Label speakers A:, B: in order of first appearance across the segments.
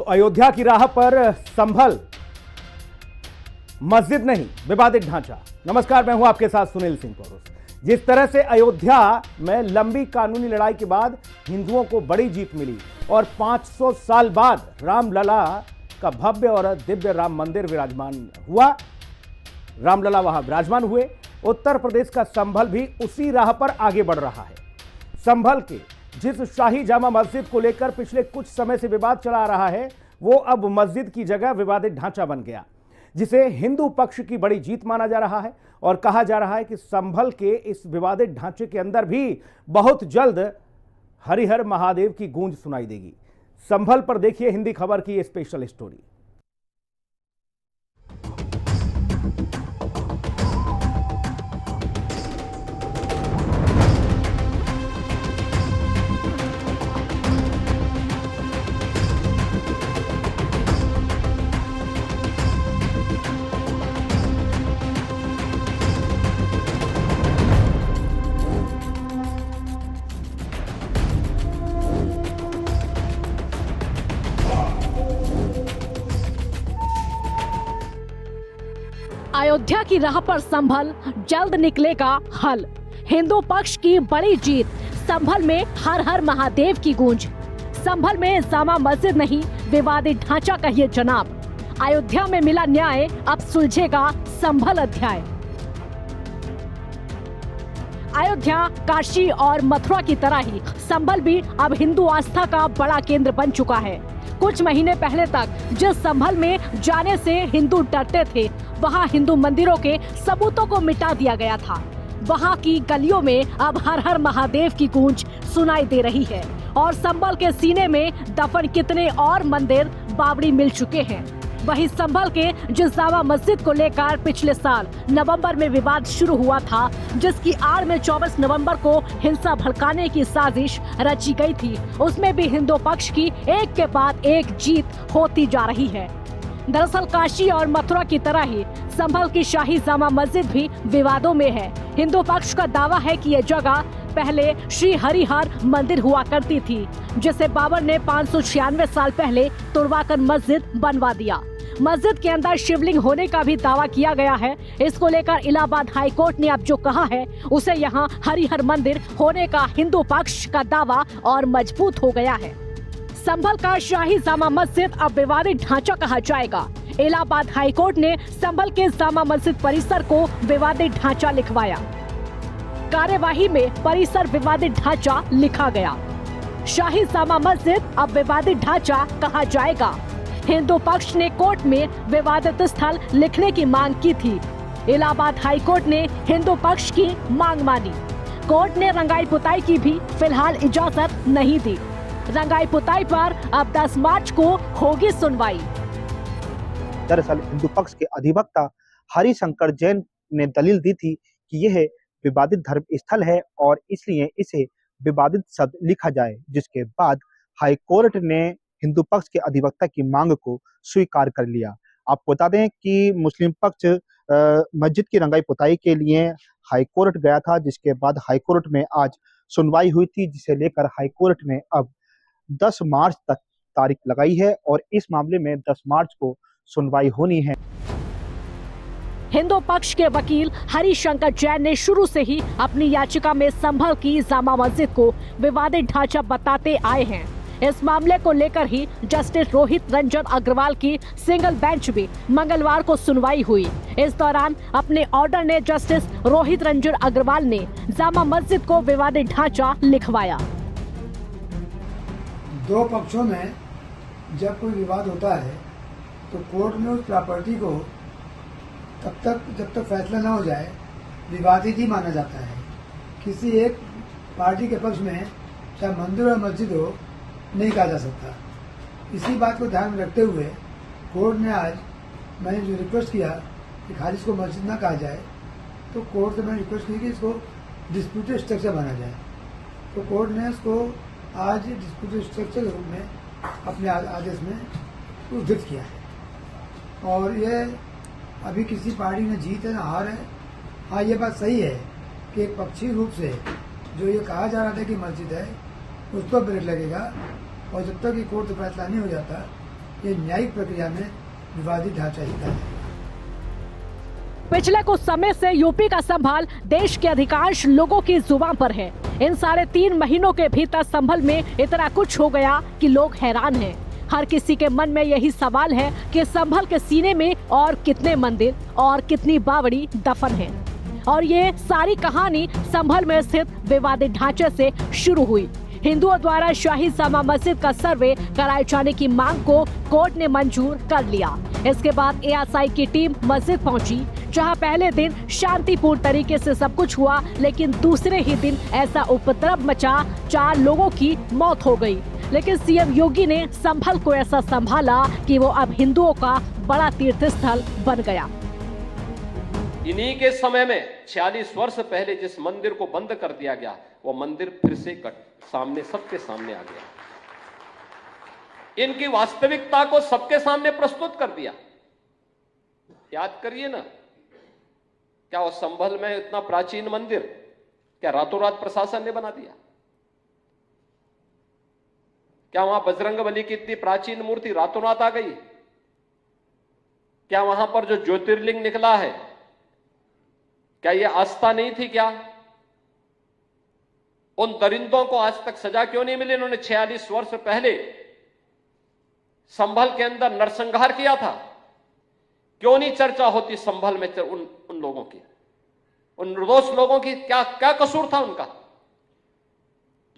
A: तो अयोध्या की राह पर संभल, मस्जिद नहीं विवादित ढांचा। नमस्कार, मैं हूं आपके साथ सुनील सिंह पौरुष। जिस तरह से अयोध्या में लंबी कानूनी लड़ाई के बाद हिंदुओं को बड़ी जीत मिली और 500 साल बाद रामलला का भव्य और दिव्य राम मंदिर विराजमान हुआ, रामलला वहां विराजमान हुए, उत्तर प्रदेश का संभल भी उसी राह पर आगे बढ़ रहा है। संभल के जिस शाही जामा मस्जिद को लेकर पिछले कुछ समय से विवाद चला आ रहा है, वो अब मस्जिद की जगह विवादित ढांचा बन गया, जिसे हिंदू पक्ष की बड़ी जीत माना जा रहा है और कहा जा रहा है कि संभल के इस विवादित ढांचे के अंदर भी बहुत जल्द हरिहर महादेव की गूंज सुनाई देगी। संभल पर देखिए हिंदी खबर की ये स्पेशल स्टोरी।
B: अयोध्या की राह पर संभल, जल्द निकलेगा हल। हिंदू पक्ष की बड़ी जीत, संभल में हर हर महादेव की गूंज। संभल में जामा मस्जिद नहीं विवादित ढांचा कहिए जनाब। अयोध्या में मिला न्याय, अब सुलझेगा संभल अध्याय। अयोध्या, काशी और मथुरा की तरह ही संभल भी अब हिंदू आस्था का बड़ा केंद्र बन चुका है। कुछ महीने पहले तक जिस संभल में जाने से हिंदू डरते थे, वहां हिंदू मंदिरों के सबूतों को मिटा दिया गया था। वहां की गलियों में अब हर हर महादेव की गूंज सुनाई दे रही है और संभल के सीने में दफन कितने और मंदिर बावड़ी मिल चुके हैं। वहीं संभल के जिस जामा मस्जिद को लेकर पिछले साल नवंबर में विवाद शुरू हुआ था, जिसकी आड़ में 24 नवंबर को हिंसा भड़काने की साजिश रची गई थी, उसमें भी हिंदू पक्ष की एक के बाद एक जीत होती जा रही है। दरअसल काशी और मथुरा की तरह ही संभल की शाही जामा मस्जिद भी विवादों में है। हिंदू पक्ष का दावा है कि यह जगह पहले श्री हरिहर मंदिर हुआ करती थी, जिसे बाबर ने 596 साल पहले तुड़वाकर मस्जिद बनवा दिया। मस्जिद के अंदर शिवलिंग होने का भी दावा किया गया है। इसको लेकर इलाहाबाद हाई कोर्ट ने अब जो कहा है, उसे यहाँ हरिहर मंदिर होने का हिंदू पक्ष का दावा और मजबूत हो गया है। संभल का शाही जामा मस्जिद अब विवादित ढांचा कहा जाएगा। इलाहाबाद हाई कोर्ट ने संभल के जामा मस्जिद परिसर को विवादित ढांचा लिखवाया। कार्यवाही में परिसर विवादित ढांचा लिखा गया। शाही जामा मस्जिद अब विवादित ढांचा कहा जाएगा। हिंदू पक्ष ने कोर्ट में विवादित स्थल लिखने की मांग की थी। इलाहाबाद हाई कोर्ट ने हिंदू पक्ष की मांग मानी। कोर्ट ने रंगाई पुताई की भी फिलहाल इजाजत नहीं दी। रंगाई पुताई पर अब 10 मार्च को होगी सुनवाई।
C: दरअसल हिंदू पक्ष के अधिवक्ता हरिशंकर जैन ने दलील दी थी कि यह विवादित धर्म स्थल है और इसलिए इसे विवादित शब्द लिखा जाए, जिसके बाद हाई कोर्ट ने हिंदू पक्ष के अधिवक्ता की मांग को स्वीकार कर लिया। आपको बता दें कि मुस्लिम पक्ष मस्जिद की रंगाई पुताई के लिए हाई कोर्ट गया था, जिसके बाद हाई कोर्ट में आज सुनवाई हुई थी, जिसे लेकर हाई कोर्ट ने अब 10 मार्च तक तारीख लगाई है और इस मामले में 10 मार्च को सुनवाई होनी है।
B: हिंदू पक्ष के वकील हरिशंकर जैन ने शुरू से ही अपनी याचिका में संभल की जामा मस्जिद को विवादित ढांचा बताते आए हैं। इस मामले को लेकर ही जस्टिस रोहित रंजन अग्रवाल की सिंगल बेंच में मंगलवार को सुनवाई हुई। इस दौरान अपने ऑर्डर ने जस्टिस रोहित रंजन अग्रवाल ने जामा मस्जिद को विवादित ढांचा लिखवाया।
D: दो पक्षों में जब कोई विवाद होता है तो कोर्ट में उस प्रॉपर्टी को जब तक फैसला ना हो जाए विवादित ही माना जाता है। किसी एक पार्टी के पक्ष में चाहे मंदिर और मस्जिद हो नहीं कहा जा सकता। इसी बात को ध्यान में रखते हुए कोर्ट ने आज मैंने जो रिक्वेस्ट किया कि खाली इसको मस्जिद ना कहा जाए, तो कोर्ट से मैंने रिक्वेस्ट की कि इसको डिस्प्यूटेड स्ट्रक्चर माना जाए। तो कोर्ट ने इसको आज डिस्प्यूटेड स्ट्रक्चर के रूप में अपने आदेश में उद्धृत किया है। और ये अभी किसी पार्टी ने जीत है ना हार है। हाँ, ये बात सही है कि एक पक्षी रूप से जो ये कहा जा रहा था कि मस्जिद है, उसको ब्रेक लगेगा और जब तक ये कोर्ट से फैसला नहीं हो जाता ये न्यायिक प्रक्रिया में विवादित ढांचा ही था।
B: पिछले कुछ समय से यूपी का संभल देश के अधिकांश लोगों की जुबान पर है। इन 3.5 महीनों के भीतर संभल में इतना कुछ हो गया कि लोग हैरान हैं। हर किसी के मन में यही सवाल है कि संभल के सीने में और कितने मंदिर और कितनी बावड़ी दफन हैं। और ये सारी कहानी संभल में स्थित विवादित ढांचे से शुरू हुई। हिंदुओं द्वारा शाही जामा मस्जिद का सर्वे कराए जाने की मांग को कोर्ट ने मंजूर कर लिया। इसके बाद एएसआई की टीम मस्जिद पहुंची, जहां पहले दिन शांतिपूर्ण तरीके से सब कुछ हुआ, लेकिन दूसरे ही दिन ऐसा उपद्रव मचा, 4 लोगों की मौत हो गई। लेकिन सीएम योगी ने संभल को ऐसा संभाला कि वो अब हिंदुओं का बड़ा तीर्थ स्थल बन गया।
E: इन्हीं के समय में 46 वर्ष पहले जिस मंदिर को बंद कर दिया गया, वो मंदिर फिर से सामने सबके सामने आ गया। इनकी वास्तविकता को सबके सामने प्रस्तुत कर दिया। याद करिए ना, क्या वो संभल में इतना प्राचीन मंदिर क्या रातों रात प्रशासन ने बना दिया? क्या वहां बजरंगबली की इतनी प्राचीन मूर्ति रातों रात आ गई? क्या वहां पर जो ज्योतिर्लिंग निकला है, क्या यह आस्था नहीं थी? क्या उन दरिंदों को आज तक सजा क्यों नहीं मिली? इन्होंने 46 वर्ष पहले संभल के अंदर नरसंहार किया था। क्यों नहीं चर्चा होती संभल में उन लोगों की, उन निर्दोष लोगों की? क्या क्या कसूर था उनका,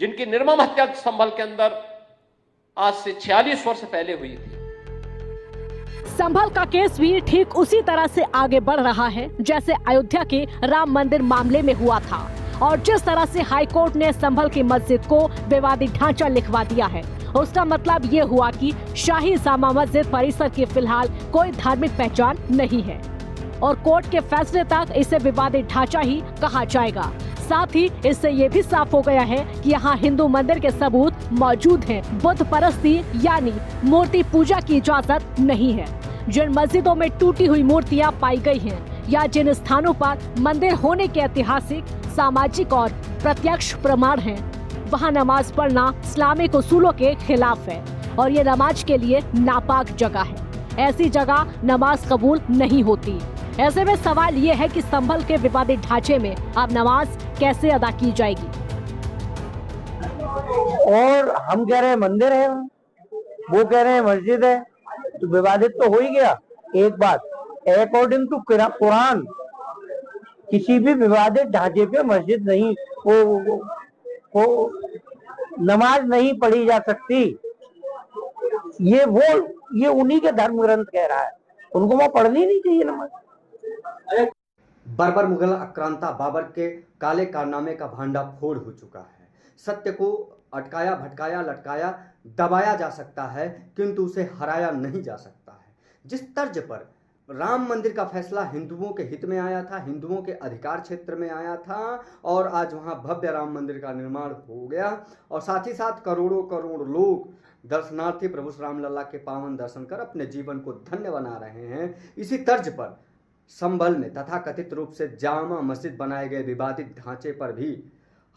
E: जिनकी निर्मम हत्या संभल के अंदर आज से 46 वर्ष पहले हुई थी?
B: संभल का केस भी ठीक उसी तरह से आगे बढ़ रहा है जैसे अयोध्या के राम मंदिर मामले में हुआ था। और जिस तरह से हाई कोर्ट ने संभल की मस्जिद को विवादित ढांचा लिखवा दिया है, उसका मतलब ये हुआ कि शाही जामा मस्जिद परिसर की फिलहाल कोई धार्मिक पहचान नहीं है और कोर्ट के फैसले तक इसे विवादित ढांचा ही कहा जाएगा। साथ ही इससे ये भी साफ हो गया है कि यहाँ हिंदू मंदिर के सबूत मौजूद हैं। बुद्ध परस्ती यानी मूर्ति पूजा की इजाजत नहीं है। जिन मस्जिदों में टूटी हुई मूर्तियाँ पाई गई हैं या जिन स्थानों पर मंदिर होने के ऐतिहासिक, सामाजिक और प्रत्यक्ष प्रमाण हैं, वहाँ नमाज पढ़ना इस्लामिक उसूलों के खिलाफ है और ये नमाज के लिए नापाक जगह है। ऐसी जगह नमाज कबूल नहीं होती। ऐसे में सवाल ये है कि संभल के विवादित ढांचे में अब नमाज कैसे अदा की जाएगी?
F: और हम कह रहे हैं मंदिर है, वो कह रहे हैं मस्जिद है, तो विवादित तो हो ही गया। एक बात, अकॉर्डिंग टू कुरान किसी भी विवादित ढांचे पे मस्जिद नहीं को नमाज नहीं पढ़ी जा सकती। ये उन्हीं के धर्म ग्रंथ कह रहा है, उनको वो पढ़नी नहीं चाहिए नमाज।
G: बर्बर मुगल आक्रांता बाबर के काले कारनामे का भांडा फोड़ हो चुका है। सत्य को अटकाया, भटकाया, लटकाया, दबाया जा सकता है, किंतु उसे हराया नहीं जा सकता है। जिस तर्ज पर राम मंदिर का फैसला हिंदुओं के हित में आया था, हिंदुओं के अधिकार क्षेत्र में आया था और आज वहां भव्य राम मंदिर का निर्माण हो गया और साथ ही साथ करोड़ों करोड़ लोग दर्शनार्थी प्रभु श्री राम लल्ला के पावन दर्शन कर अपने जीवन को धन्य बना रहे हैं। इसी तर्ज पर संभल में तथाकथित रूप से जामा मस्जिद बनाए गए विवादित ढांचे पर भी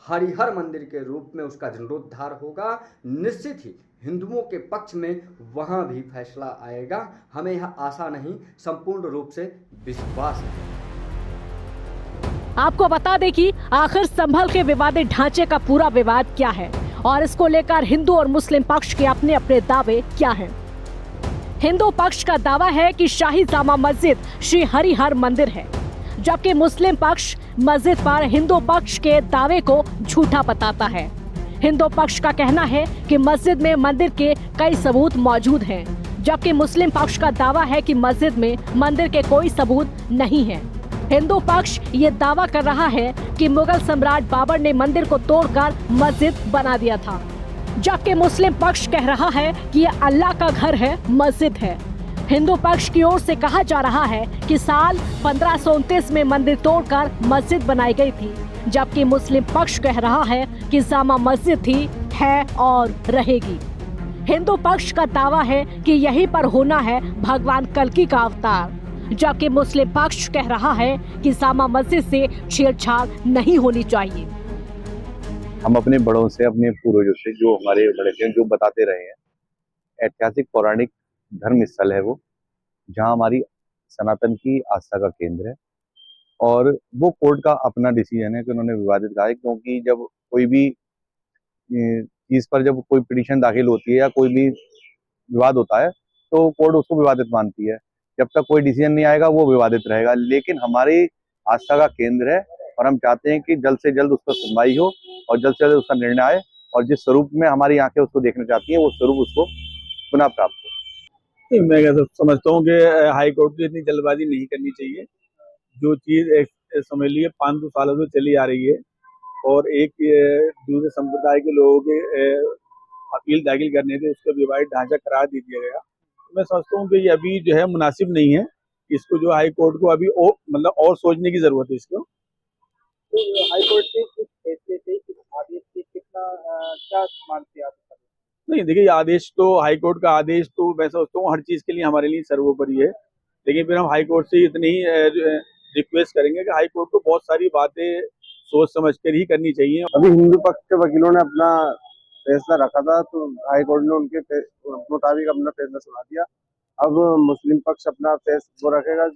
G: हरिहर मंदिर के रूप में उसका जीर्णोद्धार होगा। निश्चित ही हिंदुओं के पक्ष में वहां भी फैसला आएगा। हमें यह आशा नहीं, संपूर्ण रूप से विश्वास है।
B: आपको बता दें कि आखिर संभल के विवादित ढांचे का पूरा विवाद क्या है और इसको लेकर हिंदू और मुस्लिम पक्ष के अपने अपने दावे क्या हैं। हिंदू पक्ष का दावा है कि शाही जामा मस्जिद श्री हरिहर मंदिर है, जबकि मुस्लिम पक्ष मस्जिद पर हिंदू पक्ष के दावे को झूठा बताता है। हिंदू पक्ष का कहना है कि मस्जिद में मंदिर के कई सबूत मौजूद हैं, जबकि मुस्लिम पक्ष का दावा है कि मस्जिद में मंदिर के कोई सबूत नहीं है। हिंदू पक्ष ये दावा कर रहा है कि मुगल सम्राट बाबर ने मंदिर को तोड़कर मस्जिद बना दिया था, जबकि मुस्लिम पक्ष कह रहा है कि ये अल्लाह का घर है, मस्जिद है। हिंदू पक्ष की ओर से कहा जा रहा है कि साल 1529 में मंदिर तोड़कर मस्जिद बनाई गई थी, जबकि मुस्लिम पक्ष कह रहा है कि जामा मस्जिद थी, है और रहेगी। हिंदू पक्ष का दावा है कि यहीं पर होना है भगवान कल्कि का अवतार, जबकि मुस्लिम पक्ष कह रहा है कि जामा मस्जिद से छेड़छाड़ नहीं होनी चाहिए।
H: हम अपने बड़ों से, अपने पूर्वजों से, जो हमारे बड़े थे, जो बताते रहे हैं, ऐतिहासिक पौराणिक धर्म स्थल है वो, जहाँ हमारी सनातन की आस्था का केंद्र है। और वो कोर्ट का अपना डिसीजन है कि उन्होंने विवादित कहा है, क्योंकि जब कोई भी चीज पर जब कोई पिटीशन दाखिल होती है या कोई भी विवाद होता है तो कोर्ट उसको विवादित मानती है। जब तक कोई डिसीजन नहीं आएगा वो विवादित रहेगा। लेकिन हमारी आस्था का केंद्र है और हम चाहते हैं कि जल्द से जल्द उस पर सुनवाई हो और जल्द से जल्द उसका निर्णय आए, और जिस स्वरूप में हमारी आंखें उसको देखना चाहती हैं वो स्वरूप उसको पुनः प्राप्त हो।
I: मैं समझता हूँ कि हाई कोर्ट की इतनी जल्दबाजी नहीं करनी चाहिए। जो चीज समझ लीजिए 500 सालों से चली आ रही है और एक दूसरे संप्रदाय के लोगों के अपील दाखिल करने से उसका विवादित ढांचा करार दे दिया गया। तो मैं समझता हूँ कि ये अभी जो है मुनासिब नहीं है। इसको जो हाई कोर्ट को अभी मतलब और सोचने की जरूरत है इसको।
C: तो हाई कोर्ट के कुछ फैसले थे, कुछ आदेश थे, कितना क्या मानते हैं आप?
I: नहीं, देखिए आदेश तो हाई कोर्ट का आदेश तो मैं समझता हूँ हर चीज के लिए हमारे लिए सर्वोपरि है। लेकिन फिर हम हाई कोर्ट से इतनी ही रिक्वेस्ट करेंगे कि हाई कोर्ट को बहुत सारी बातें सोच समझ कर ही करनी चाहिए।
H: अभी हिंदू पक्ष के वकीलों ने अपना फैसला रखा था तो हाई कोर्ट ने उनके मुताबिक अपना फैसला सुना दिया। अब मुस्लिम पक्ष अपना वो रखेगा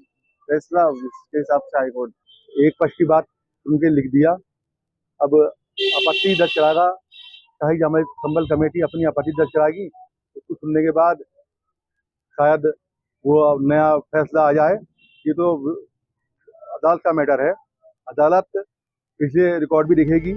H: फैसला, उसके हिसाब से हाई कोर्ट एक पक्ष की बात उनके लिख दिया। अब आपत्ति दर्ज कराएगा, चाहे हमारी संबल कमेटी अपनी आपत्ति दर्ज कराएगी, उसको सुनने के बाद शायद वो नया फैसला आ जाए। ये तो अदालत का मैटर है, अदालत पिछले रिकॉर्ड भी देखेगी।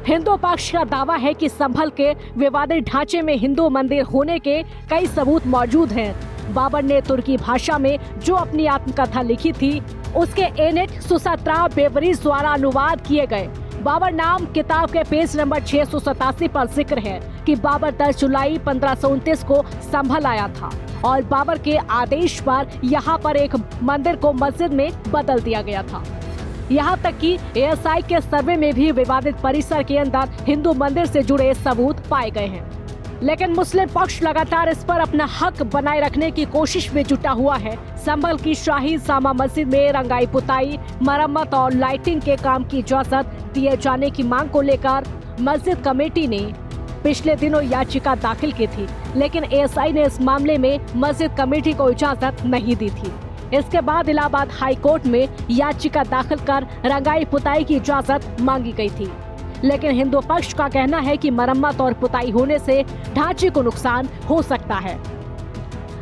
B: हिंदू पक्ष का दावा है कि संभल के विवादित ढांचे में हिंदू मंदिर होने के कई सबूत मौजूद हैं। बाबर ने तुर्की भाषा में जो अपनी आत्मकथा लिखी थी उसके एनेट सुसत्रा बेवरीज द्वारा अनुवाद किए गए। बाबर नाम किताब के पेज नंबर 687 पर जिक्र है कि बाबर 10 जुलाई 1529 को संभल आया था और बाबर के आदेश पर यहाँ पर एक मंदिर को मस्जिद में बदल दिया गया था। यहाँ तक कि एएसआई के सर्वे में भी विवादित परिसर के अंदर हिंदू मंदिर से जुड़े सबूत पाए गए हैं। लेकिन मुस्लिम पक्ष लगातार इस पर अपना हक बनाए रखने की कोशिश में जुटा हुआ है। संभल की शाही जामा मस्जिद में रंगाई पुताई, मरम्मत और लाइटिंग के काम की इजाजत दिए जाने की मांग को लेकर मस्जिद कमेटी ने पिछले दिनों याचिका दाखिल की थी, लेकिन एएसआई ने इस मामले में मस्जिद कमेटी को इजाजत नहीं दी थी। इसके बाद इलाहाबाद हाई कोर्ट में याचिका दाखिल कर रंगाई पुताई की इजाजत मांगी गई थी, लेकिन हिंदू पक्ष का कहना है कि मरम्मत और पुताई होने से ढांचे को नुकसान हो सकता है।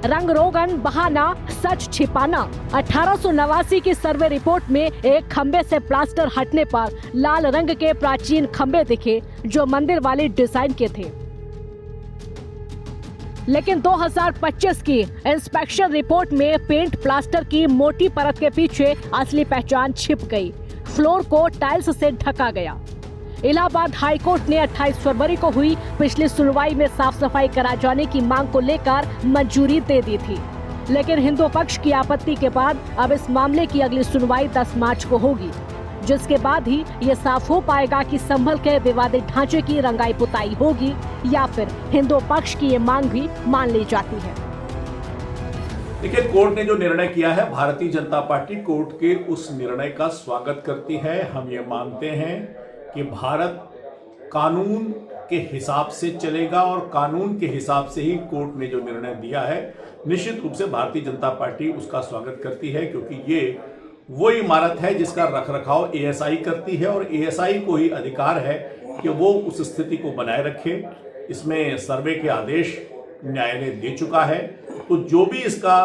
B: रंग रोगन बहाना सच छिपाना। 1889 की सर्वे रिपोर्ट में एक खंबे से प्लास्टर हटने पर लाल रंग के प्राचीन खंबे दिखे जो मंदिर वाले डिजाइन के थे, लेकिन 2025 की इंस्पेक्शन रिपोर्ट में पेंट प्लास्टर की मोटी परत के पीछे असली पहचान छिप गई। फ्लोर को टाइल्स से ढका गया। इलाहाबाद हाई कोर्ट ने 28 फरवरी को हुई पिछली सुनवाई में साफ सफाई करा जाने की मांग को लेकर मंजूरी दे दी थी, लेकिन हिंदू पक्ष की आपत्ति के बाद अब इस मामले की अगली सुनवाई 10 मार्च को होगी, जिसके बाद ही ये साफ हो पाएगा कि संभल के विवादित ढांचे की रंगाई पुताई होगी या फिर हिंदू पक्ष की ये मांग भी मान ली जाती है।
J: देखिए, कोर्ट ने जो निर्णय किया है, भारतीय जनता पार्टी कोर्ट के उस निर्णय का स्वागत करती है। हम ये मानते हैं कि भारत कानून के हिसाब से चलेगा और कानून के हिसाब से ही कोर्ट ने जो निर्णय दिया है, निश्चित रूप से भारतीय जनता पार्टी उसका स्वागत करती है, क्योंकि ये वो इमारत है जिसका रखरखाव एएसआई करती है और एएसआई को ही अधिकार है कि वो उस स्थिति को बनाए रखे। इसमें सर्वे के आदेश न्यायालय दे चुका है, तो जो भी इसका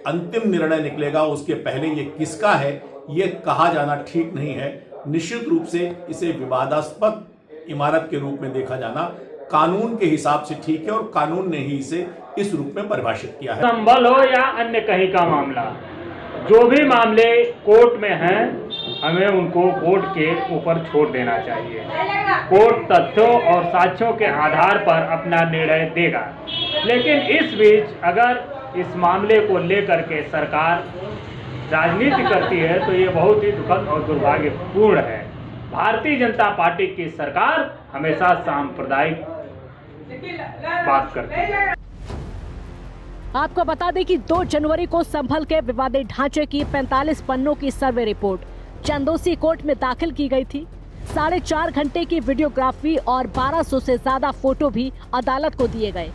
J: अंतिम निर्णय निकलेगा उसके पहले ये किसका है ये कहा जाना ठीक नहीं है। निश्चित रूप से इसे विवादास्पद इमारत के रूप में देखा जाना कानून के हिसाब से ठीक है और कानून ने ही इसे इस रूप में परिभाषित किया है।
K: संभल हो या अन्य कहीं का मामला, जो भी मामले कोर्ट में हैं, हमें उनको कोर्ट के ऊपर छोड़ देना चाहिए। कोर्ट तथ्यों और साक्ष्यों के आधार पर अपना निर्णय देगा, लेकिन इस बीच अगर इस मामले को लेकर के सरकार राजनीति करती है तो ये बहुत ही दुखद और दुर्भाग्यपूर्ण है। भारतीय जनता पार्टी की सरकार हमेशा सांप्रदायिक बात करती है।
B: आपको बता दें कि 2 जनवरी को संभल के विवादित ढांचे की 45 पन्नों की सर्वे रिपोर्ट चंदोसी कोर्ट में दाखिल की गई थी। 4.5 घंटे की वीडियोग्राफी और 1200 से ज्यादा फोटो भी अदालत को दिए गए।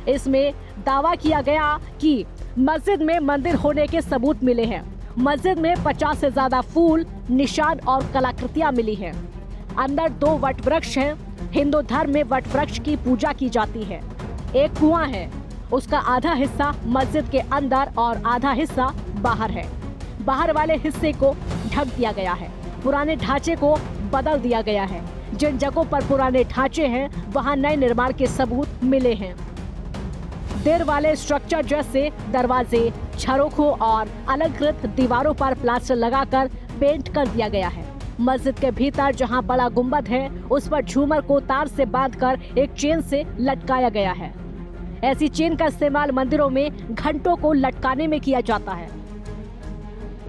B: इसमें दावा किया गया कि मस्जिद में मंदिर होने के सबूत मिले हैं। मस्जिद में 50 से ज्यादा फूल, निशान और कलाकृतियां मिली हैं। अंदर 2 वट वृक्ष हैं। हिंदू धर्म में वट वृक्ष की पूजा की जाती है। एक कुआं है, उसका आधा हिस्सा मस्जिद के अंदर और आधा हिस्सा बाहर है। बाहर वाले हिस्से को ढक दिया गया है। पुराने ढांचे को बदल दिया गया है। जिन जगहों पर पुराने ढांचे हैं वहां नए निर्माण के सबूत मिले हैं। देर वाले स्ट्रक्चर जैसे दरवाजे, झरोखों और अलंकृत दीवारों पर प्लास्टर लगाकर पेंट कर दिया गया है। मस्जिद के भीतर जहां बड़ा गुंबद है उस पर झूमर को तार से बांधकर एक चेन से लटकाया गया है। ऐसी चेन का इस्तेमाल मंदिरों में घंटों को लटकाने में किया जाता है।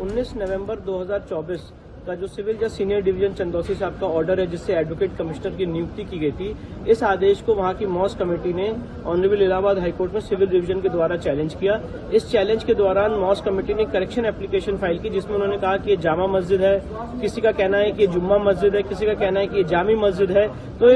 L: 19 नवंबर 2024 का जो सिविल जज सीनियर डिवीजन चंदौसी साहब का ऑर्डर है जिससे एडवोकेट कमिश्नर की नियुक्ति की गई थी, इस आदेश को वहां की मॉस्क कमेटी ने ऑनरेबल इलाहाबाद हाईकोर्ट में सिविल डिवीजन के द्वारा चैलेंज किया। इस चैलेंज के दौरान मॉस्क कमेटी ने करेक्शन एप्लीकेशन फाइल की जिसमें उन्होंने कहा कि ये जामा मस्जिद है, किसी का कहना है कि ये जुम्मा मस्जिद है, किसी का कहना है कि ये जामी मस्जिद है। तो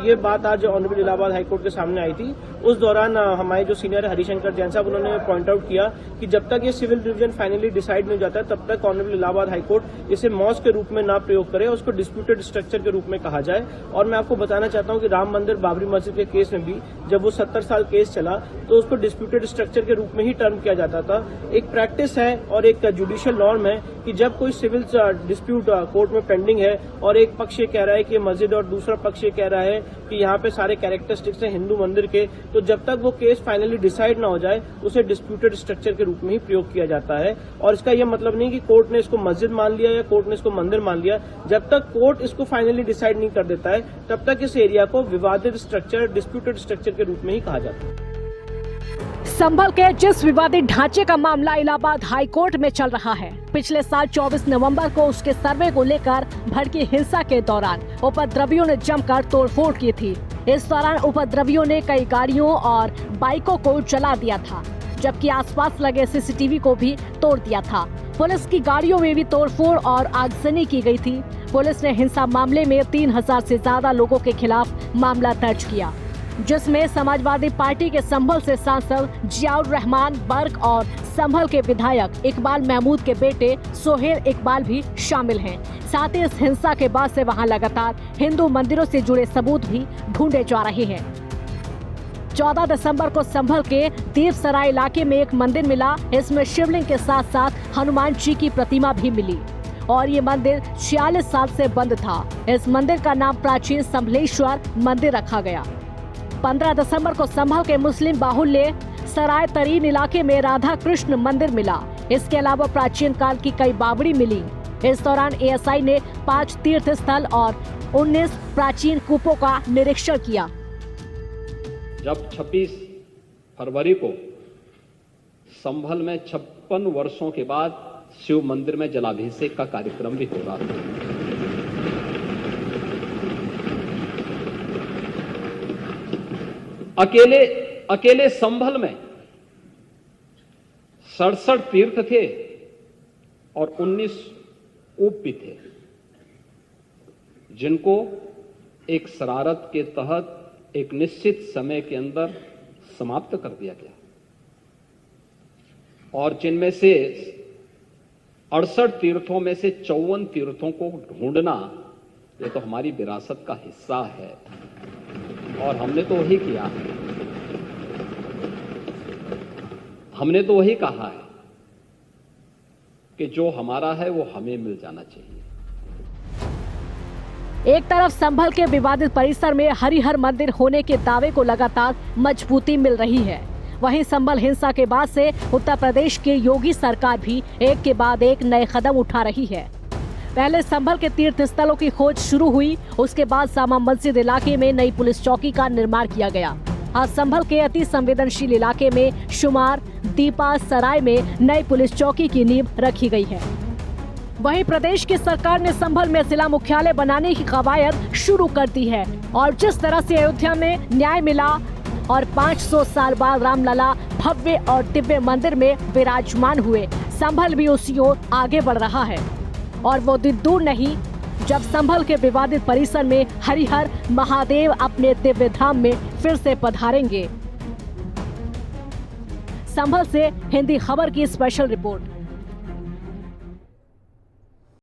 L: ये बात आज ऑनरेबल इलाहाबाद हाईकोर्ट के सामने आई थी। उस दौरान हमारे जो सीनियर हरिशंकर जैन साहब उन्होंने पॉइंट आउट किया कि जब तक ये सिविल डिवीजन फाइनली डिसाइड नहीं हो जाता है तब तक ऑनरेबल इलाहाबाद हाईकोर्ट इसे मॉस्क के रूप में ना प्रयोग करे, उसको डिस्प्यूटेड स्ट्रक्चर के रूप में कहा जाए। और मैं आपको बताना चाहता हूं कि राम मंदिर बाबरी मस्जिद के केस में भी जब वो 70 साल केस चला तो उसको डिस्प्यूटेड स्ट्रक्चर के रूप में ही टर्म किया जाता था। एक प्रैक्टिस है और एक जुडिशियल नॉर्म है कि जब कोई सिविल डिस्प्यूट कोर्ट में पेंडिंग है और एक पक्ष ये कह रहा है कि मस्जिद और दूसरा पक्ष ये कह रहा है कि यहाँ पे सारे कैरेक्टरिस्टिक्स हैं हिंदू मंदिर के, तो जब तक वो केस फाइनली डिसाइड ना हो जाए उसे डिस्प्यूटेड स्ट्रक्चर के रूप में ही प्रयोग किया जाता है। और इसका यह मतलब नहीं कि कोर्ट ने इसको मस्जिद मान लिया या कोर्ट ने इसको मंदिर मान लिया। जब तक कोर्ट इसको फाइनली डिसाइड नहीं कर देता है तब तक इस एरिया को विवादित स्ट्रक्चर, डिस्प्यूटेड स्ट्रक्चर के रूप में ही कहा जाता है।
B: संभल के जिस विवादित ढांचे का मामला इलाहाबाद हाईकोर्ट में चल रहा है, पिछले साल 24 नवंबर को उसके सर्वे को लेकर भड़की हिंसा के दौरान उपद्रवियों ने जमकर तोड़फोड़ की थी। इस दौरान उपद्रवियों ने कई गाड़ियों और बाइकों को जला दिया था, जबकि आसपास लगे सीसीटीवी को भी तोड़ दिया था। पुलिस की गाड़ियों में भी तोड़फोड़ और आगजनी की गई थी। पुलिस ने हिंसा मामले में 3000 से ज्यादा लोगों के खिलाफ मामला दर्ज किया, जिसमें समाजवादी पार्टी के संभल से सांसद जियाउर रहमान बर्क और संभल के विधायक इकबाल महमूद के बेटे सोहेल इकबाल भी शामिल हैं। साथ ही इस हिंसा के बाद से वहां लगातार हिंदू मंदिरों से जुड़े सबूत भी ढूंढे जा रहे हैं। 14 दिसंबर को संभल के दीपसराय इलाके में एक मंदिर मिला। इसमें शिवलिंग के साथ साथ हनुमान जी की प्रतिमा भी मिली और ये मंदिर 46 साल से बंद था। इस मंदिर का नाम प्राचीन संभलेश्वर मंदिर रखा गया। 15 दिसंबर को संभल के मुस्लिम बाहुल्य सराय तरीन इलाके में राधा कृष्ण मंदिर मिला। इसके अलावा प्राचीन काल की कई बावड़ी मिली। इस दौरान एएसआई ने 5 तीर्थ स्थल और 19 प्राचीन कूपों का निरीक्षण किया।
E: जब 26 फरवरी को संभल में 56 वर्षों के बाद शिव मंदिर में जलाभिषेक का कार्यक्रम भी हो रहा था। अकेले संभल में 67 तीर्थ थे और 19 कूप भी थे, जिनको एक शरारत के तहत एक निश्चित समय के अंदर समाप्त कर दिया गया और जिनमें से 68 तीर्थों में से 54 तीर्थों को ढूंढना ये तो हमारी विरासत का हिस्सा है और हमने तो वही किया है। हमने तो वही कहा है कि जो हमारा है वो हमें मिल जाना चाहिए।
B: एक तरफ संभल के विवादित परिसर में हरिहर मंदिर होने के दावे को लगातार मजबूती मिल रही है, वहीं संभल हिंसा के बाद से उत्तर प्रदेश की योगी सरकार भी एक के बाद एक नए कदम उठा रही है। पहले संभल के तीर्थ स्थलों की खोज शुरू हुई, उसके बाद जामा मस्जिद इलाके में नई पुलिस चौकी का निर्माण किया गया। आज संभल के अति संवेदनशील इलाके में शुमार दीपा सराय में नई पुलिस चौकी की नींव रखी गई है। वहीं प्रदेश की सरकार ने संभल में जिला मुख्यालय बनाने की कवायद शुरू कर दी है और जिस तरह से अयोध्या में न्याय मिला और 500 साल बाद रामलला भव्य और दिव्य मंदिर में विराजमान हुए, संभल भी उसी ओर आगे बढ़ रहा है। और वो दिन दूर नहीं जब संभल के विवादित परिसर में हरिहर महादेव अपने दिव्य धाम में फिर से पधारेंगे। संभल से हिंदी खबर की स्पेशल रिपोर्ट।